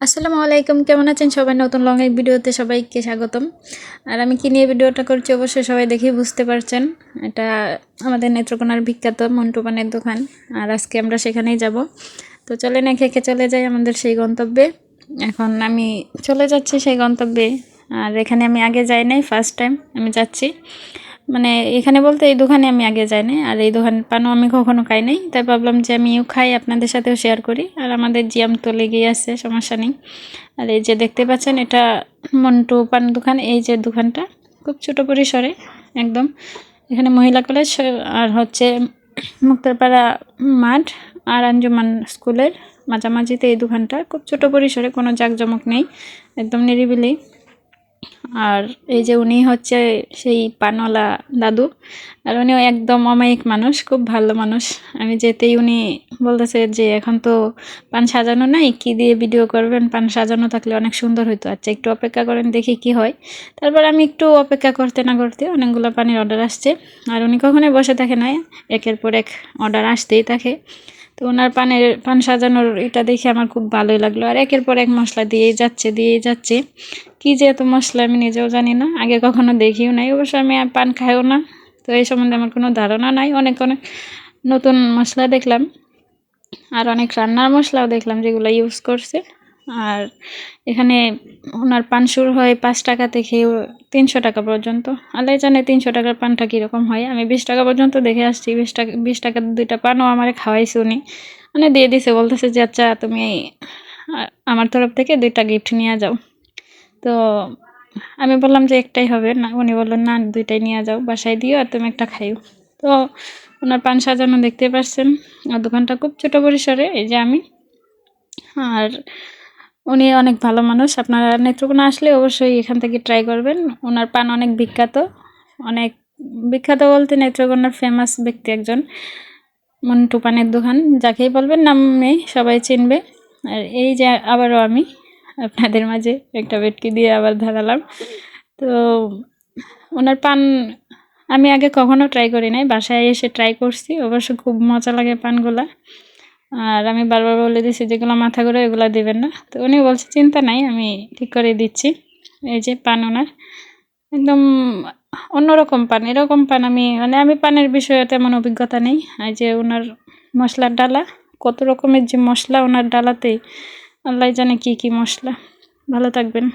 আসসালামু আলাইকুম, কেমন আছেন সবাই? নতুন লং এক ভিডিওতে সবাইকে স্বাগতম। আর আমি কি নিয়ে ভিডিওটা করছি অবশ্যই সবাই দেখেই বুঝতে পারছেন। এটা আমাদের নেত্রকোনার বিখ্যাত মন্টু পানের দোকান, আর আজকে আমরা সেখানেই যাব। তো চলেন একে একে চলে যাই আমাদের সেই গন্তব্যে। এখন আমি চলে যাচ্ছি সেই গন্তব্যে। আর এখানে আমি আগে যাই নাই, ফার্স্ট টাইম আমি যাচ্ছি। মানে এখানে বলতে এই দোকানে আমি আগে যাই নাই, আর এই দোকান পানও আমি কখনো খাই নাই, তাই ভাবলাম যে আমিও খাই, আপনাদের সাথেও শেয়ার করি। আর আমাদের জিয়াম তো লেগেই আছে, সমস্যা নেই। আর এই যে দেখতে পাচ্ছেন, এটা মন্টু পান দোকান। এই যে দোকানটা খুব ছোট পরিসরে একদম। এখানে মহিলা কলেজ আর হচ্ছে মুক্তারপাড়া মাঠ আর আঞ্জুমান স্কুলের মাঝামাঝিতে এই দোকানটা। খুব ছোট পরিসরে, কোনো জাঁকজমক নেই, একদম নিরিবিলি। আর এই যে উনি হচ্ছে সেই পানওয়ালা দাদু, আর উনিও একদম অমায়িক মানুষ, খুব ভালো মানুষ। আমি যেতেই উনি বলতেছে যে এখন তো পান সাজানো নাই, কি দিয়ে ভিডিও করবেন, পান সাজানো থাকলে অনেক সুন্দর হতো, আচ্ছা একটু অপেক্ষা করেন দেখি কি হয়। তারপর আমি একটু অপেক্ষা করতে না করতে অনেকগুলো পানির অর্ডার আসছে, আর উনি কখনোই বসে থাকে না, একের পর এক অর্ডার আসতেই থাকে। তো ওনার পান সাজানোর এটা দেখে আমার খুব ভালোই লাগলো, আর একের পর এক মশলা দিয়েই যাচ্ছে। কি যে এত মশলা আমি নিজেও জানি না, আগে কখনো দেখিও নাই, অবশ্য আমি আর পান খাইও না, তো এই সম্বন্ধে আমার কোনো ধারণা নাই। অনেক অনেক নতুন মশলা দেখলাম, আর অনেক রান্নার মশলাও দেখলাম যেগুলো ইউজ করছে। আর এখানে ওনার পান শুরু হয় 5 টাকা থেকে 300 টাকা পর্যন্ত। আল্লাহ জানে 300 টাকার পানটা কীরকম হয়। আমি 20 টাকা পর্যন্ত দেখে আসছি, 20 টাকার 2টা পানও আমারে খাওয়াইছে উনি, মানে দিয়ে দিছে, বলতেছে যে আচ্ছা তুমি আমার তরফ থেকে 2টা গিফট নিয়ে যাও। তো আমি বললাম যে একটাই হবে না, উনি বললেন না 2টাই নিয়ে যাও, বাসায় দিও আর তুমি একটা খাইও। তো ওনার পান সাজানো দেখতে পাচ্ছেন, আর দোকানটা খুব ছোট পরিসরে। এই যে আমি, আর উনি অনেক ভালো মানুষ। আপনারা নেত্রকোনা আসলে অবশ্যই এখান থেকে ট্রাই করবেন। ওনার পান অনেক বিখ্যাত, অনেক বিখ্যাত বলতে নেত্রকোনার ফেমাস ব্যক্তি একজন। মন্টু পানের দোকান যাকেই বলবেন নামে সবাই চিনবে। আর এই যে আবারও আমি আপনাদের মাঝে একটা ভেটকি দিয়ে আবার দাঁড়ালাম। তো ওনার পান আমি আগে কখনো ট্রাই করি নাই, বাসায় এসে ট্রাই করছি, অবশ্য খুব মজা লাগে পানগুলা। আর আমি বারবার বলে দিছি যেগুলো মাথা ঘুরে এগুলো দিবেন না, তো উনি বলছে চিন্তা নাই, আমি ঠিক করে দিচ্ছি। এই যে পান ওনার একদম অন্যরকম পান, এরকম পান আমি পানের বিষয়ে তেমন অভিজ্ঞতা নেই। এই যে ওনার মশলার ডালা, কত রকমের যে মশলা ওনার ডালাতে, আল্লাহ জানে কি কি মশলা। ভালো থাকবেন।